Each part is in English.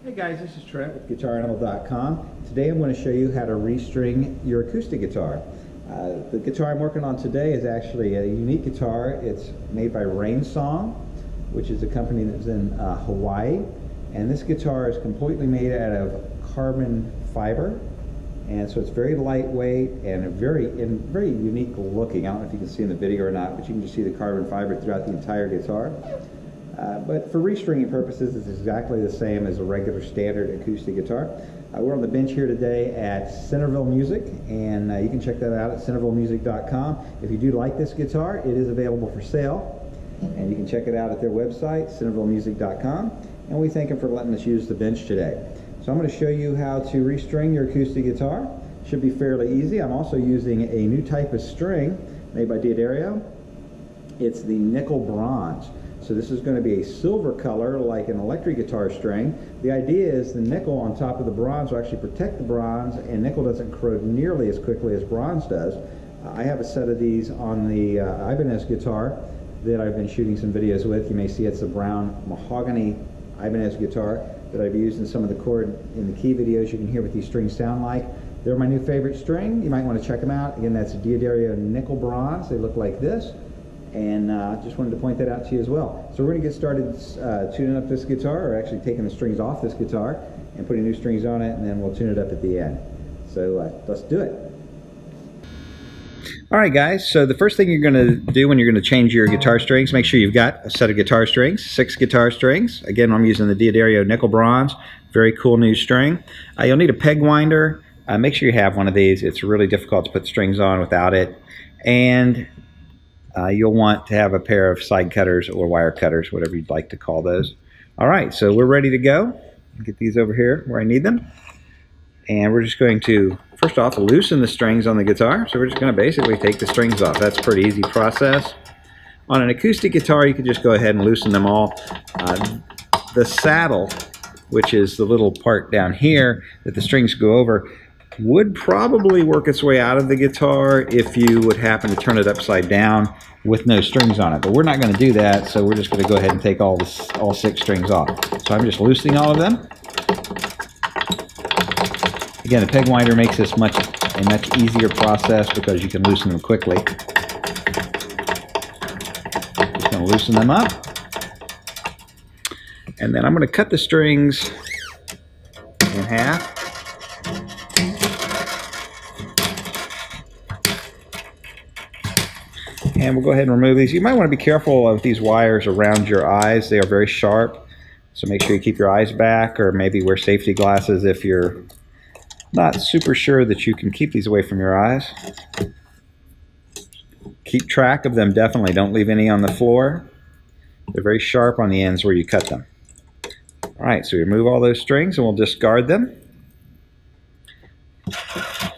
Hey guys, this is Trent with GuitarAnimal.com. Today I'm going to show you how to restring your acoustic guitar. The guitar I'm working on today is actually a unique guitar. It's made by Rainsong, which is a company that's in Hawaii. And this guitar is completely made out of carbon fiber. And so it's very lightweight and very unique looking. I don't know if you can see in the video or not, but you can just see the carbon fiber throughout the entire guitar. But for restringing purposes, it's exactly the same as a regular standard acoustic guitar. We're on the bench here today at Centerville Music, and you can check that out at centervillemusic.com. If you do like this guitar, it is available for sale, and you can check it out at their website, centervillemusic.com. And we thank them for letting us use the bench today. So I'm going to show you how to restring your acoustic guitar. Should be fairly easy. I'm also using a new type of string made by D'Addario. It's the nickel bronze. So this is going to be a silver color like an electric guitar string. The idea is the nickel on top of the bronze will actually protect the bronze, and nickel doesn't corrode nearly as quickly as bronze does. I have a set of these on the Ibanez guitar that I've been shooting some videos with. You may see it's a brown mahogany Ibanez guitar that I've used in some of the chord in the key videos. You can hear what these strings sound like. They're my new favorite string. You might want to check them out. Again, that's a D'Addario nickel bronze. They look like this. And just wanted to point that out to you as well. So we're going to get started tuning up this guitar, or actually taking the strings off this guitar and putting new strings on it, and then we'll tune it up at the end. So let's do it. All right, guys, so the first thing you're going to do when you're going to change your guitar strings, make sure you've got a set of guitar strings, 6 guitar strings. Again, I'm using the D'Addario nickel bronze, very cool new string. You'll need a peg winder. Make sure you have one of these. It's really difficult to put strings on without it. And you'll want to have a pair of side cutters or wire cutters, whatever you'd like to call those. All right, so we're ready to go. Get these over here where I need them. And we're just going to, first off, loosen the strings on the guitar. So we're just going to basically take the strings off. That's a pretty easy process. On an acoustic guitar, you can just go ahead and loosen them all. The saddle, which is the little part down here that the strings go over, would probably work its way out of the guitar if you would happen to turn it upside down with no strings on it. But we're not going to do that, so we're just going to go ahead and take all 6 strings off. So I'm just loosening all of them. Again, the peg winder makes this a much easier process because you can loosen them quickly. Just going to loosen them up. And then I'm going to cut the strings in half. And we'll go ahead and remove these. You might want to be careful of these wires around your eyes. They are very sharp, so make sure you keep your eyes back, or maybe wear safety glasses if you're not super sure that you can keep these away from your eyes. Keep track of them, definitely. Don't leave any on the floor. They're very sharp on the ends where you cut them. All right, so we remove all those strings and we'll discard them.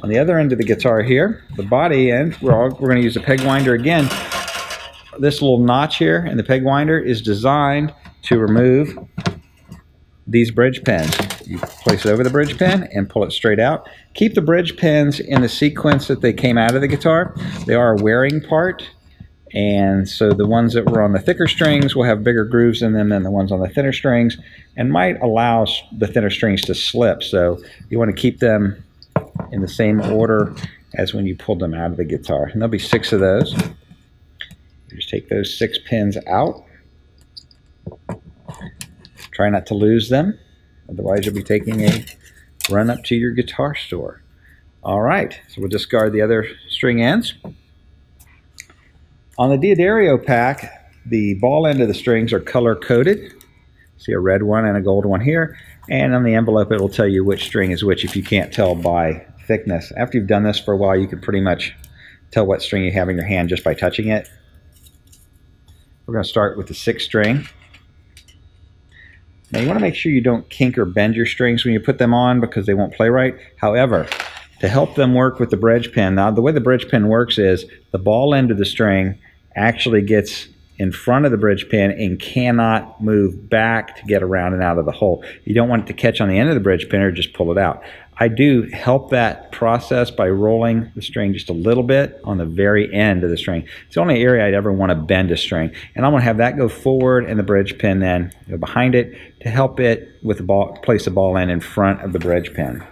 On the other end of the guitar here, the body end, we're going to use a peg winder again. This little notch here in the peg winder is designed to remove these bridge pins. You place it over the bridge pin and pull it straight out. Keep the bridge pins in the sequence that they came out of the guitar. They are a wearing part, and so the ones that were on the thicker strings will have bigger grooves in them than the ones on the thinner strings, and might allow the thinner strings to slip. So you want to keep them in the same order as when you pulled them out of the guitar. And there'll be 6 of those. You just take those 6 pins out. Try not to lose them, otherwise you'll be taking a run up to your guitar store. All right, so we'll discard the other string ends. On the D'Addario pack, the ball end of the strings are color coded. See a red one and a gold one here. And on the envelope, it will tell you which string is which if you can't tell by thickness. After you've done this for a while, you can pretty much tell what string you have in your hand just by touching it. We're going to start with the 6th string. Now you want to make sure you don't kink or bend your strings when you put them on because they won't play right. However, to help them work with the bridge pin, now the way the bridge pin works is the ball end of the string actually gets in front of the bridge pin and cannot move back to get around and out of the hole. You don't want it to catch on the end of the bridge pin or just pull it out. I do help that process by rolling the string just a little bit on the very end of the string. It's the only area I'd ever want to bend a string. And I'm going to have that go forward and the bridge pin then go behind it to help it with the ball, place the ball in front of the bridge pin.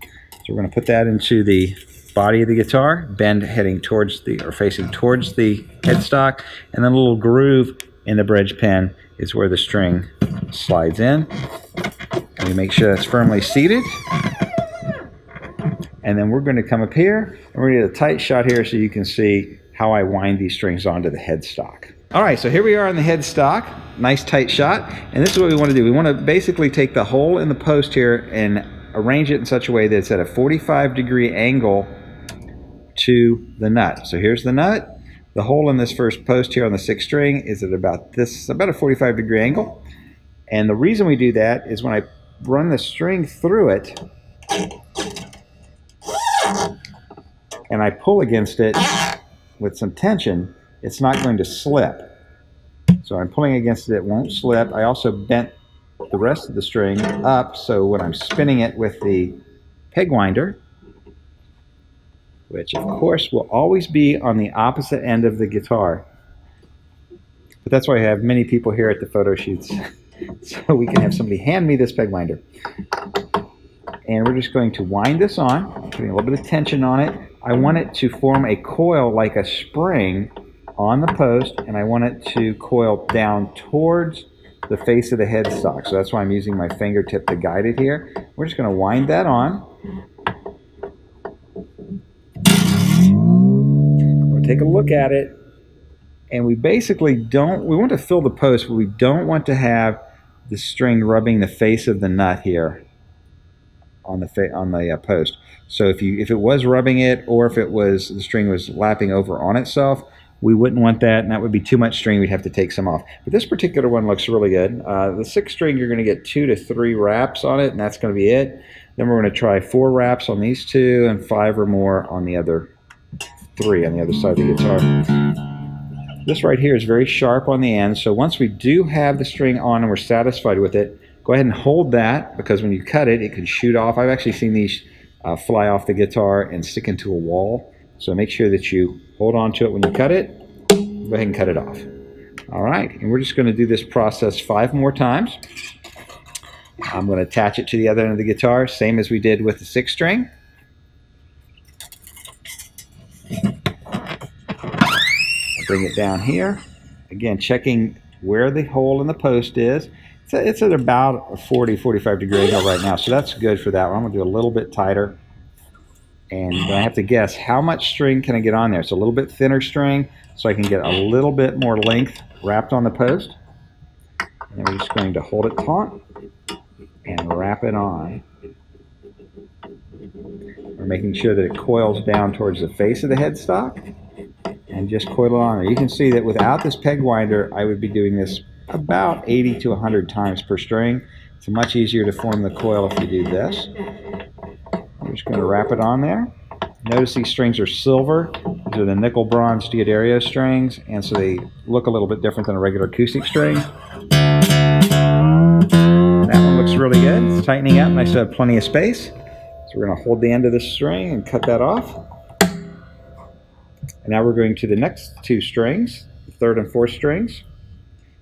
So we're going to put that into the body of the guitar, bend heading towards the, or facing towards the headstock, and then a little groove in the bridge pin is where the string slides in. And we make sure that's firmly seated. And then we're going to come up here, and we're going to get a tight shot here so you can see how I wind these strings onto the headstock. All right, so here we are on the headstock. Nice tight shot. And this is what we want to do. We want to basically take the hole in the post here and arrange it in such a way that it's at a 45-degree angle to the nut. So here's the nut. The hole in this first post here on the 6th string is at about a 45-degree angle. And the reason we do that is when I run the string through it and I pull against it with some tension, it's not going to slip. So I'm pulling against it, it won't slip. I also bent the rest of the string up, so when I'm spinning it with the peg winder, which of course will always be on the opposite end of the guitar. But that's why I have many people here at the photo shoots, so we can have somebody hand me this peg winder. And we're just going to wind this on, putting a little bit of tension on it. I want it to form a coil like a spring on the post, and I want it to coil down towards the face of the headstock. So that's why I'm using my fingertip to guide it here. We're just going to wind that on. We'll take a look at it, and we basically we want to fill the post, but we don't want to have the string rubbing the face of the nut here on the post. So if it was rubbing it, or if the string was lapping over on itself, we wouldn't want that, and that would be too much string. We'd have to take some off. But this particular one looks really good. The 6th string, you're going to get 2 to 3 wraps on it, and that's going to be it. Then we're going to try 4 wraps on these 2 and 5 or more on the other 3 on the other side of the guitar. This right here is very sharp on the end, so once we do have the string on and we're satisfied with it, go ahead and hold that, because when you cut it, it can shoot off. I've actually seen these fly off the guitar and stick into a wall. So make sure that you hold on to it when you cut it. Go ahead and cut it off. All right, and we're just going to do this process 5 more times. I'm going to attach it to the other end of the guitar, same as we did with the 6th string. Bring it down here. Again, checking where the hole in the post is. It's at about a 40-45 degree angle right now, so that's good for that one. I'm going to do a little bit tighter. And I have to guess how much string can I get on there. It's a little bit thinner string, so I can get a little bit more length wrapped on the post. And we're just going to hold it taut and wrap it on. We're making sure that it coils down towards the face of the headstock, and just coil it on there. You can see that without this peg winder, I would be doing this about 80 to 100 times per string. It's much easier to form the coil if you do this. I'm just going to wrap it on there. Notice these strings are silver. These are the nickel bronze Diodario strings, and so they look a little bit different than a regular acoustic string. That one looks really good. It's tightening up, and I still have plenty of space. So we're going to hold the end of this string and cut that off. And now we're going to the next 2 strings, the 3rd and 4th strings.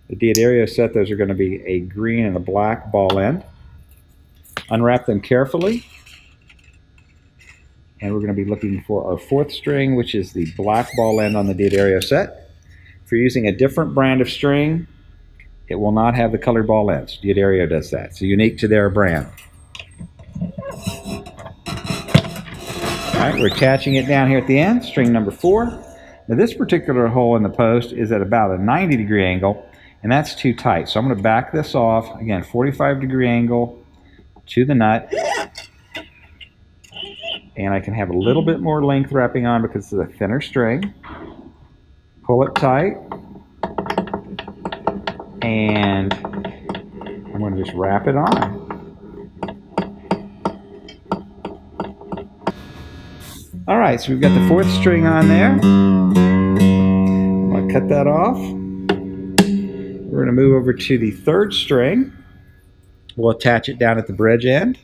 The Diodario set, those are going to be a green and a black ball end. Unwrap them carefully. And we're going to be looking for our 4th string, which is the black ball end on the Diodario set. If you're using a different brand of string, it will not have the colored ball ends. Diodario does that. It's unique to their brand. All right, we're attaching it down here at the end, string number 4. Now this particular hole in the post is at about a 90-degree angle, and that's too tight. So I'm going to back this off. Again, 45-degree angle to the nut. And I can have a little bit more length wrapping on because it's a thinner string. Pull it tight. And I'm going to just wrap it on. All right, so we've got the 4th string on there. I'm going to cut that off. We're going to move over to the 3rd string. We'll attach it down at the bridge end.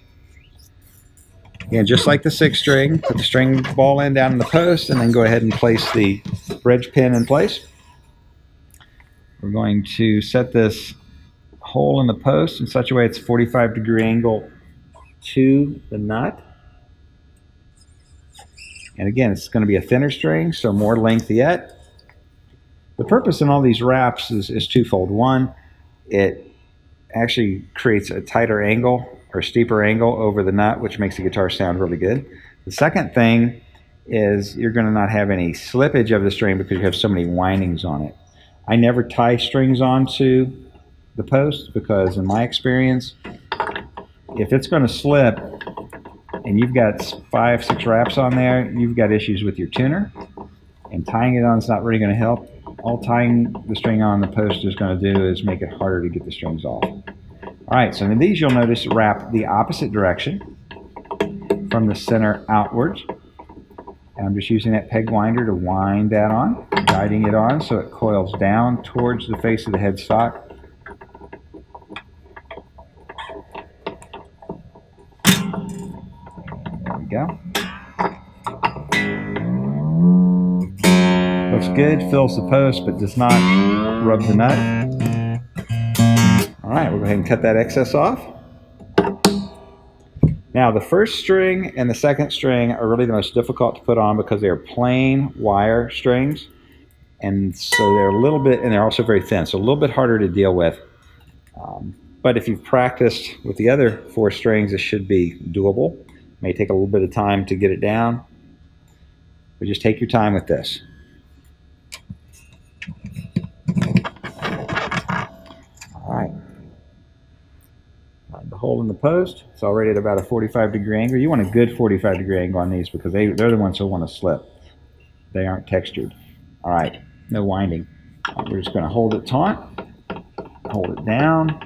Again, just like the 6 string, put the string ball end down in the post and then go ahead and place the bridge pin in place. We're going to set this hole in the post in such a way it's 45-degree angle to the nut. And again, it's going to be a thinner string, so more length yet. The purpose in all these wraps is twofold. One, it actually creates a tighter angle or steeper angle over the nut, which makes the guitar sound really good. The second thing is you're going to not have any slippage of the string because you have so many windings on it. I never tie strings onto the post because in my experience, if it's going to slip and you've got 5, 6 wraps on there, you've got issues with your tuner, and tying it on is not really going to help. All tying the string on the post is going to do is make it harder to get the strings off. All right, so in these you'll notice wrap the opposite direction from the center outwards. And I'm just using that peg winder to wind that on, guiding it on so it coils down towards the face of the headstock. There we go. Looks good, fills the post, but does not rub the nut. All right, we'll go ahead and cut that excess off. Now, the first string and the second string are really the most difficult to put on because they are plain wire strings. And so they're a little bit, and they're also very thin, so a little bit harder to deal with. But if you've practiced with the other 4 strings, it should be doable. It may take a little bit of time to get it down, but just take your time with this. All right. The hole in the post, it's already at about a 45-degree angle. You want a good 45-degree angle on these because they're the ones who want to slip. They aren't textured. All right, no winding. We're just going to hold it taut, hold it down.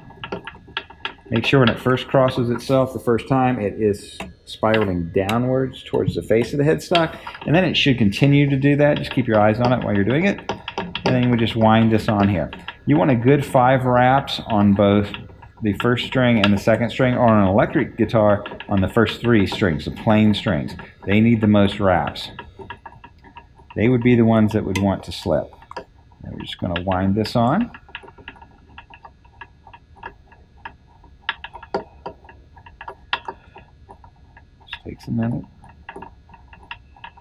Make sure when it first crosses itself the first time, it is spiraling downwards towards the face of the headstock, and then it should continue to do that. Just keep your eyes on it while you're doing it, and then we just wind this on here. You want a good 5 wraps on both the first string and the second string, or on an electric guitar on the first 3 strings, the plain strings. They need the most wraps. They would be the ones that would want to slip. And we're just going to wind this on. Just takes a minute.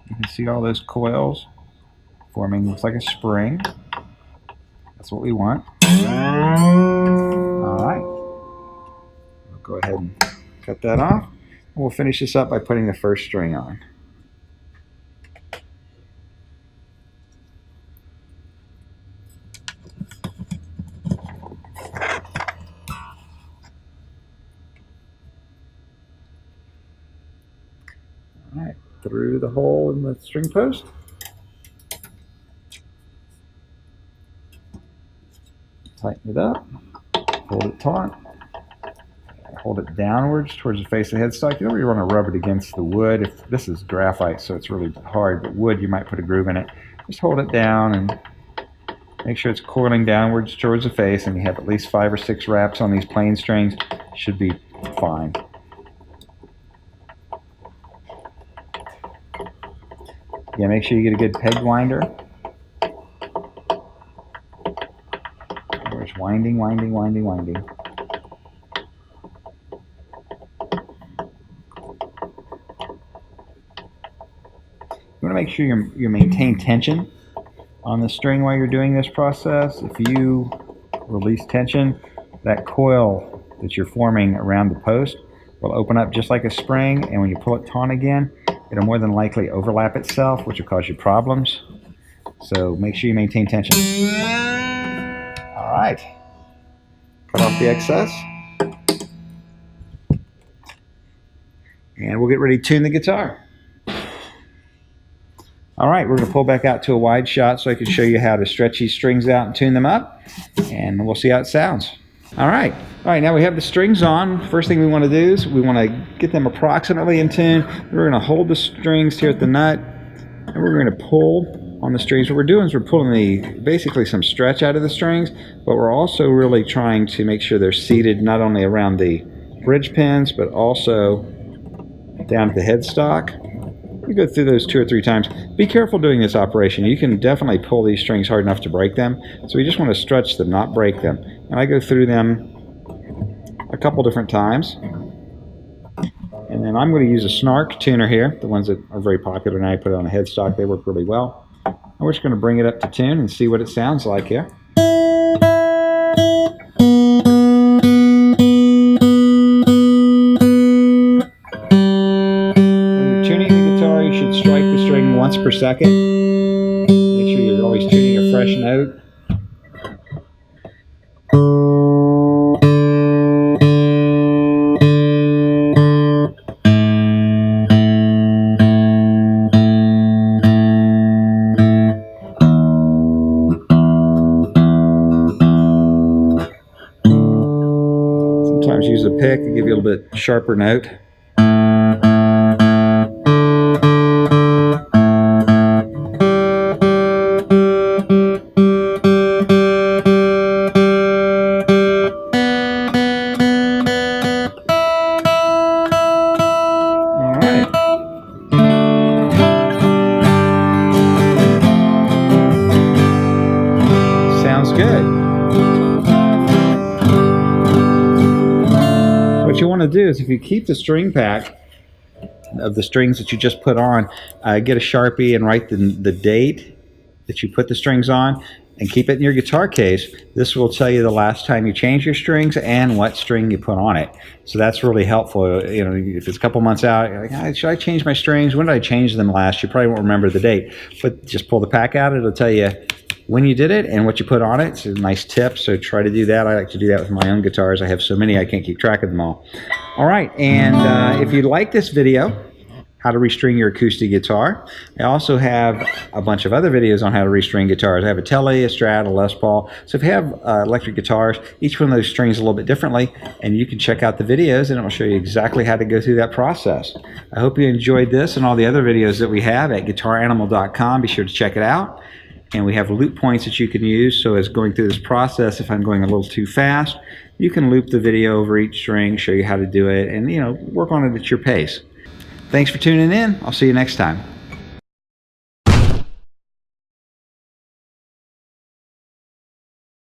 You can see all those coils forming, looks like a spring. That's what we want. All right. We'll go ahead and cut that off. And we'll finish this up by putting the first string on. All right, through the hole in the string post. Tighten it up, hold it taut, hold it downwards towards the face of the headstock. You don't really want to rub it against the wood. If this is graphite, so it's really hard, but wood, you might put a groove in it. Just hold it down and make sure it's coiling downwards towards the face, and you have at least 5 or 6 wraps on these plain strings. Should be fine. Yeah, make sure you get a good peg winder. There's winding, winding, winding, winding. You want to make sure you maintain tension on the string while you're doing this process. If you release tension, that coil that you're forming around the post will open up just like a spring, and when you pull it taut again, it'll more than likely overlap itself, which will cause you problems. So make sure you maintain tension. All right. Cut off the excess. And we'll get ready to tune the guitar. All right, we're going to pull back out to a wide shot so I can show you how to stretch these strings out and tune them up. And we'll see how it sounds. All right, now we have the strings on. First thing we want to do is we want to get them approximately in tune. We're going to hold the strings here at the nut, and we're going to pull on the strings. What we're doing is we're pulling basically some stretch out of the strings, but we're also really trying to make sure they're seated not only around the bridge pins, but also down at the headstock. You go through those 2 or 3 times. Be careful doing this operation. You can definitely pull these strings hard enough to break them. So we just want to stretch them, not break them. And I go through them a couple different times. And then I'm going to use a snark tuner here. The ones that are very popular now, I put it on a headstock. They work really well. And we're just going to bring it up to tune and see what it sounds like here. Strike the string once per second. Make sure you're always tuning a fresh note. Sometimes use a pick to give you a little bit sharper note. Sounds good. What you want to do is, if you keep the string pack of the strings that you just put on, get a Sharpie and write the date that you put the strings on and keep it in your guitar case. This will tell you the last time you changed your strings and what string you put on it. So that's really helpful. You know, if it's a couple months out, you're like, should I change my strings? When did I change them last? You probably won't remember the date, but just pull the pack out. It'll tell you when you did it and what you put on it. It's a nice tip, so try to do that. I like to do that with my own guitars. I have so many I can't keep track of them all. All right, and if you like this video, how to restring your acoustic guitar, I also have a bunch of other videos on how to restring guitars. I have a Tele, a Strat, a Les Paul. So if you have electric guitars, each one of those strings a little bit differently, and you can check out the videos and it will show you exactly how to go through that process. I hope you enjoyed this and all the other videos that we have at guitaranimal.com. Be sure to check it out. And we have loop points that you can use, so as going through this process, if I'm going a little too fast, you can loop the video over each string, show you how to do it, and work on it at your pace. Thanks for tuning in. I'll see you next time.